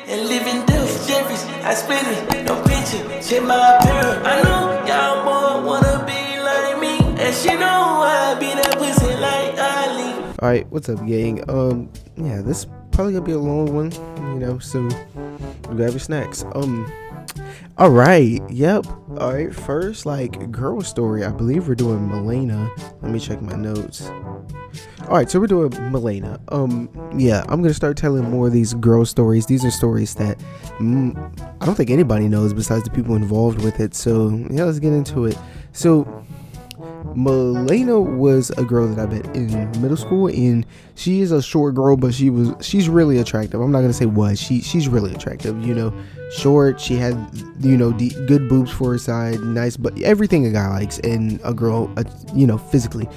and living death. Jeffries, I split it, no picture, check my appearance. I know y'all boy wanna be like me, and she know I be that pussy like Ali. Alright, what's up, gang? Yeah, this probably gonna be a long one, so grab your snacks. Alright, yep. Alright, first, girl story. I believe we're doing Milena. Let me check my notes. Alright, so we're doing Milena. Yeah, I'm gonna start telling more of these girl stories. These are stories that I don't think anybody knows besides the people involved with it. So, yeah, let's get into it. So, Milena was a girl that I met in middle school, and she is a short girl, but she's really attractive. I'm not gonna say was. She's really attractive, short. She had, good boobs for her side, nice, but everything a guy likes in a girl, physically.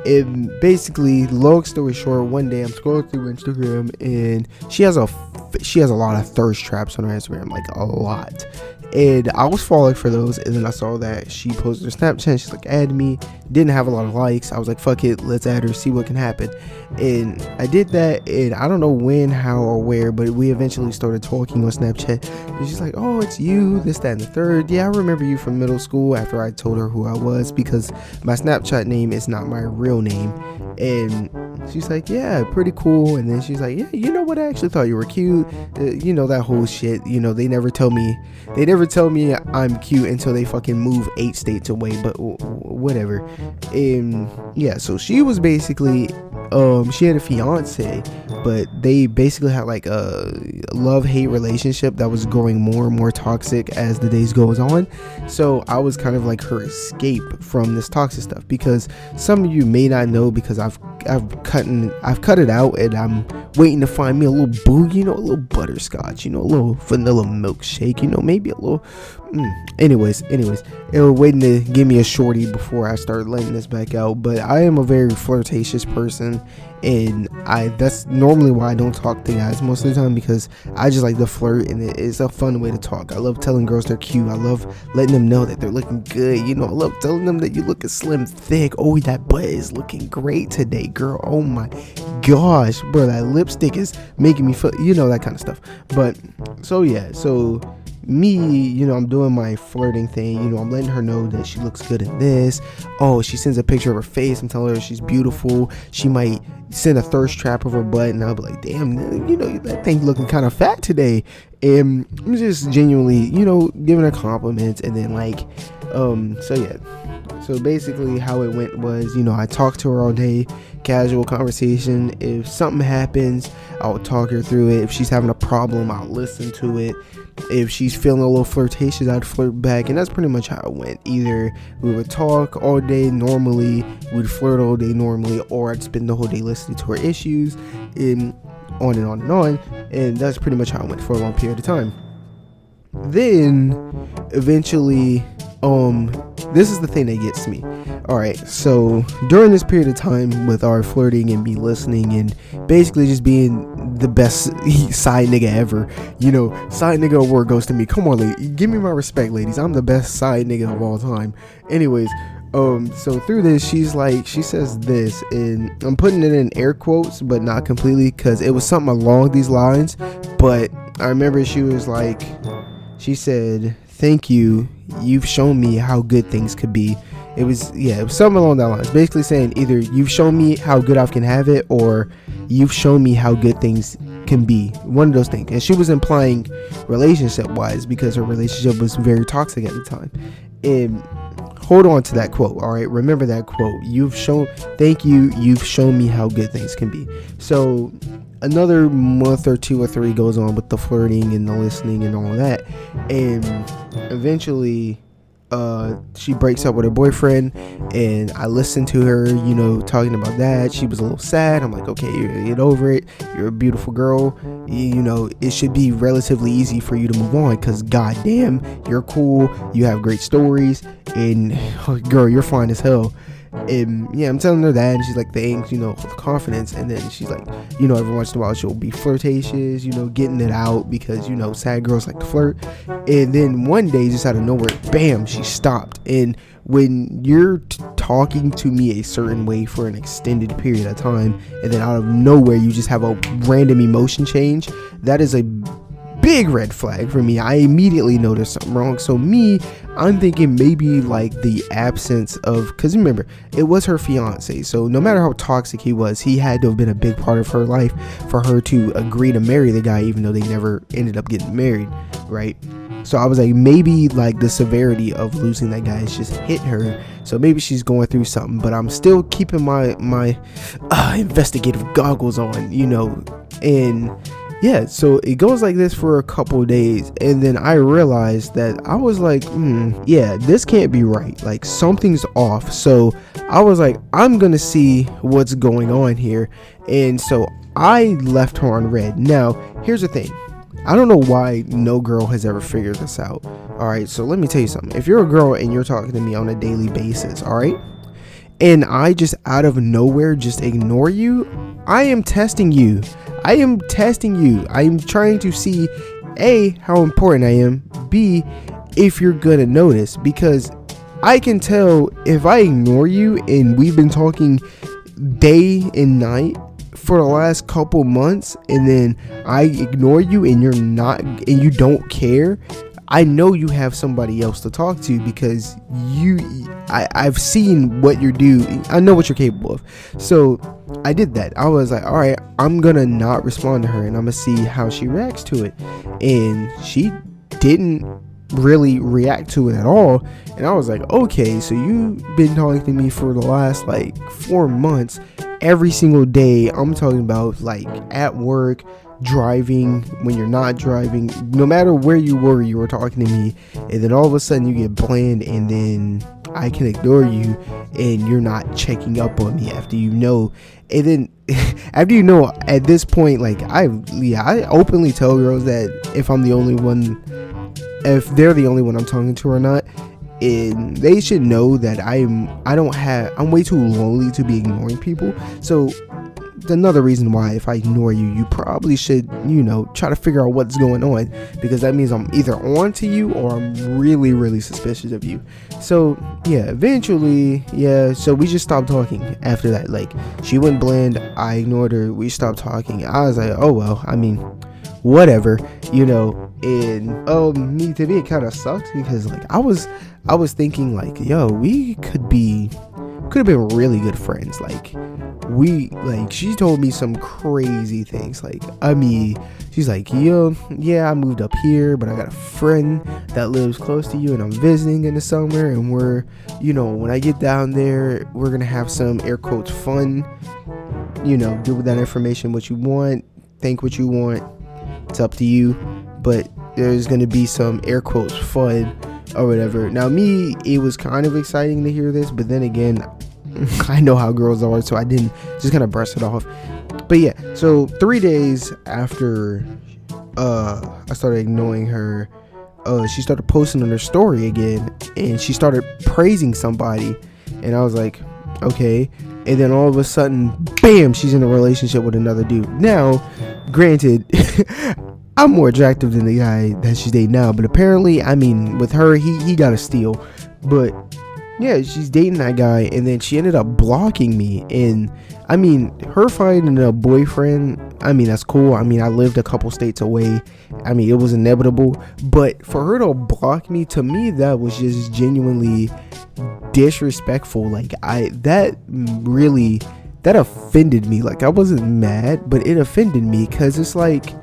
And basically, long story short, one day I'm scrolling through Instagram, and she has a lot of thirst traps on her Instagram, like a lot. And I was falling for those, and then I saw that she posted her Snapchat. She's like, add me. Didn't have a lot of likes. I was like, fuck it, let's add her, see what can happen. And I did that, and I don't know when, how, or where, but we eventually started talking on Snapchat. And she's like, oh, it's you, this, that, and the third. Yeah, I remember you from middle school, after I told her who I was, because my Snapchat name is not my real name. And she's like, yeah, pretty cool. And then she's like, yeah, you know what, I actually thought you were cute. That whole shit. They never tell me I'm cute until they fucking move 8 states away, but whatever. And yeah, so she was basically she had a fiance, but they basically had like a love-hate relationship that was growing more and more toxic as the days goes on. So I was kind of like her escape from this toxic stuff, because some of you may not know, because I've cut it out, and I'm waiting to find me a little boo, a little butterscotch, a little vanilla milkshake, maybe a little anyways, waiting to give me a shorty before I start letting this back out. But I am a very flirtatious person, and that's normally why I don't talk to guys most of the time, because I just like to flirt, and it's a fun way to talk. I love telling girls they're cute. I love letting them know that they're looking good. I love telling them that you looking slim, thick. Oh, that butt is looking great today, girl. Oh my gosh, bro, that lipstick is making me feel, that kind of stuff. But so yeah, so me, I'm doing my flirting thing, I'm letting her know that she looks good in this. Oh, she sends a picture of her face, I'm telling her she's beautiful. She might send a thirst trap of her butt, and I'll be like, damn, that thing looking kind of fat today. And I'm just genuinely, giving her compliments. And then so yeah, so basically how it went was, I talked to her all day, casual conversation. If something happens, I'll talk her through it. If she's having a problem, I'll listen to it. If she's feeling a little flirtatious, I'd flirt back. And that's pretty much how it went. Either we would talk all day normally, we'd flirt all day normally, or I'd spend the whole day listening to her issues, and on and on and on. And that's pretty much how it went for a long period of time. Then eventually, this is the thing that gets me. Alright, so during this period of time with our flirting and me listening and basically just being the best side nigga ever, side nigga award goes to me. Come on, lady, give me my respect, ladies. I'm the best side nigga of all time. Anyways, so through this, she says this, and I'm putting it in air quotes, but not completely, because it was something along these lines. But I remember she said, thank you, you've shown me how good things could be. It was something along that lines, basically saying either you've shown me how good I can have it, or you've shown me how good things can be. One of those things. And she was implying relationship wise, because her relationship was very toxic at the time. And hold on to that quote. All right, remember that quote. Thank you, you've shown me how good things can be. So another month or 2 or 3 goes on with the flirting and the listening and all of that, and eventually she breaks up with her boyfriend, and I listened to her, talking about that. She was a little sad. I'm like, okay, you get over it. You're a beautiful girl. It should be relatively easy for you to move on, because goddamn, you're cool. You have great stories, and girl, you're fine as hell. And yeah, I'm telling her that, and she's like, thanks, with confidence. And then she's like, every once in a while she'll be flirtatious, getting it out, because sad girls like to flirt. And then one day, just out of nowhere, bam, she stopped. And when you're talking to me a certain way for an extended period of time, and then out of nowhere you just have a random emotion change, that is a big red flag for me. I immediately noticed something wrong. So I'm thinking maybe like the absence of, because remember, it was her fiance. So no matter how toxic he was, he had to have been a big part of her life for her to agree to marry the guy, even though they never ended up getting married, right? So I was like, maybe like the severity of losing that guy is just hit her. So maybe she's going through something, but I'm still keeping my investigative goggles on, you know. And yeah, so it goes like this for a couple days, and then I realized that I was like, yeah, this can't be right. Like something's off. So I was like, I'm gonna see what's going on here. And so I left her on red. Now, here's the thing. I don't know why no girl has ever figured this out. Alright, so let me tell you something. If you're a girl and you're talking to me on a daily basis, alright, and I just out of nowhere just ignore you, I am testing you. I am trying to see, A, how important I am, B, if you're gonna notice, because I can tell if I ignore you and we've been talking day and night for the last couple months, and then I ignore you and you're not, and you don't care, I know you have somebody else to talk to, because I've seen what you do. I know what you're capable of. So I did that. I was like, all right, I'm gonna not respond to her, and I'm gonna see how she reacts to it. And she didn't really react to it at all. And I was like, okay, so you've been talking to me for the last like 4 months. Every single day, I'm talking about like at work, driving, when you're not driving, no matter where you were talking to me. And then all of a sudden you get bland, and then I can ignore you, and you're not checking up on me after you know. And then after you know, at this point, like I openly tell girls that if they're the only one I'm talking to or not, and they should know that I'm way too lonely to be ignoring people. So another reason why, if I ignore you, you probably should, you know, try to figure out what's going on, because that means I'm either on to you or I'm really, really suspicious of you. So yeah, eventually, yeah, so we just stopped talking after that. Like, she went bland, I ignored her, we stopped talking. I was like, oh well, I mean, whatever, you know. And me, to me, it kind of sucked, because like I was thinking like, yo, we could have been really good friends. Like she told me some crazy things. Like, I mean, she's like, yo, yeah, I moved up here, but I got a friend that lives close to you, and I'm visiting in the summer, and we're, you know, when I get down there, we're gonna have some air quotes fun, you know, do with that information what you want, think what you want, it's up to you, but there's gonna be some air quotes fun or whatever. Now, me, it was kind of exciting to hear this, but then again, I know how girls are, so I didn't, just kind of brush it off. But yeah, so 3 days after I started ignoring her, she started posting on her story again, and she started praising somebody, and I was like, okay. And then all of a sudden, bam, she's in a relationship with another dude. Now, granted, I'm more attractive than the guy that she's dating now, but apparently, I mean, with her, he got a steal. But yeah, she's dating that guy, and then she ended up blocking me. And I mean, her finding a boyfriend, I mean, that's cool. I mean, I lived a couple states away. I mean, it was inevitable. But for her to block me, to me, that was just genuinely disrespectful. Like, that offended me. Like, I wasn't mad, but it offended me, because it's like,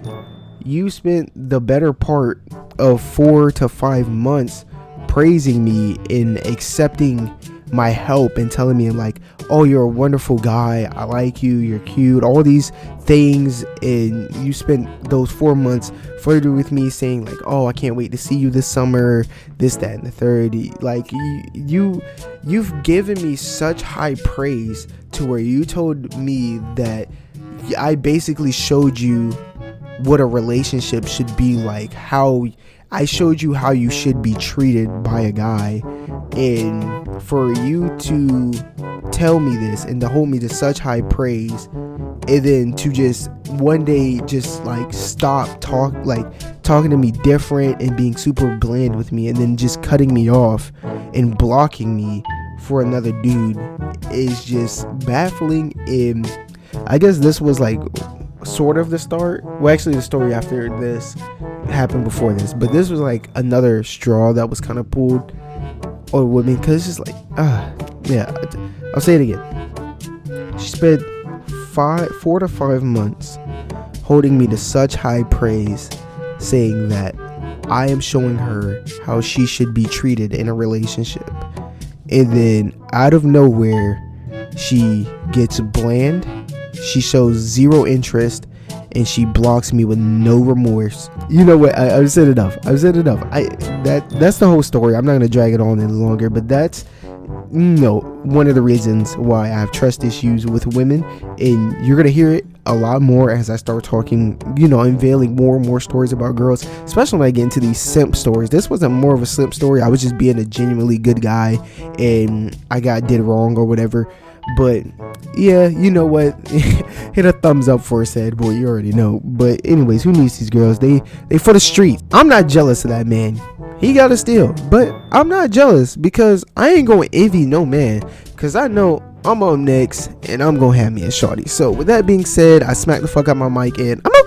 you spent the better part of 4 to 5 months praising me and accepting my help and telling me like, oh, you're a wonderful guy, I like you, you're cute, all these things. And you spent those 4 months flirting with me, saying like, oh, I can't wait to see you this summer, this, that, and the third. Like, you've given me such high praise to where you told me that I basically showed you what a relationship should be like, how I showed you how you should be treated by a guy. And for you to tell me this and to hold me to such high praise, and then to just one day just like stop talking to me different and being super bland with me, and then just cutting me off and blocking me for another dude, is just baffling. And I guess this was like sort of the start. Well, actually, the story after this happened before this, but this was like another straw that was kind of pulled on with me, because it's just like, yeah, I'll say it again. She spent 4 to 5 months holding me to such high praise, saying that I am showing her how she should be treated in a relationship, and then out of nowhere she gets bland, she shows zero interest, and she blocks me with no remorse. You know what, I've said enough. That's the whole story. I'm not gonna drag it on any longer, but that's one of the reasons why I have trust issues with women, and you're gonna hear it a lot more as I start talking, unveiling more and more stories about girls, especially when I get into these simp stories. This wasn't more of a simp story. I was just being a genuinely good guy and I did wrong or whatever. But yeah, you know what, hit a thumbs up for a sad boy, you already know. But anyways, who needs these girls? They for the street. I'm not jealous of that man. He got a steal, but I'm not jealous, because I ain't gonna envy no man, because I know I'm up next and I'm gonna have me a shorty. So with that being said, I smacked the fuck out my mic and I'm out.